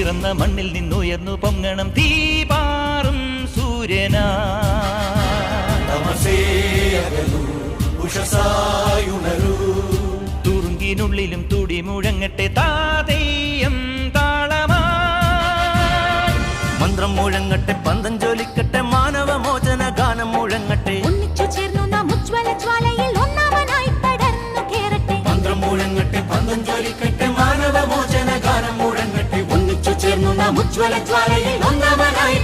പിറന്ന മണ്ണിൽ നിന്നുയർന്നു പൊങ്ങണം തീപാറും സൂര്യനാ. തുറുങ്കിനുള്ളിലും തുടി മുഴങ്ങട്ടെ താതേയം താളമാ. മന്ത്രം മുഴങ്ങട്ടെ പന്തം ജോലിക്കട്ടെ മാനവമോചന ഗാനം മുഴങ്ങട്ടെ. ഒന്നിച്ചു ചേർന്നു നാം ഉജ്വല ജ്വാലയിൽ ഒന്നാമനായി പടർന്നു കേറട്ടെ. മന്ത്രം മുഴങ്ങട്ടെ പന്തം ജോലിക്കട്ടെ മാനവമോചന ഗാനം മുഴങ്ങട്ടെ. ഒന്നിച്ചു ചേർന്നു നാം ഉജ്വല ജ്വാലയിൽ ഒന്നാമനായി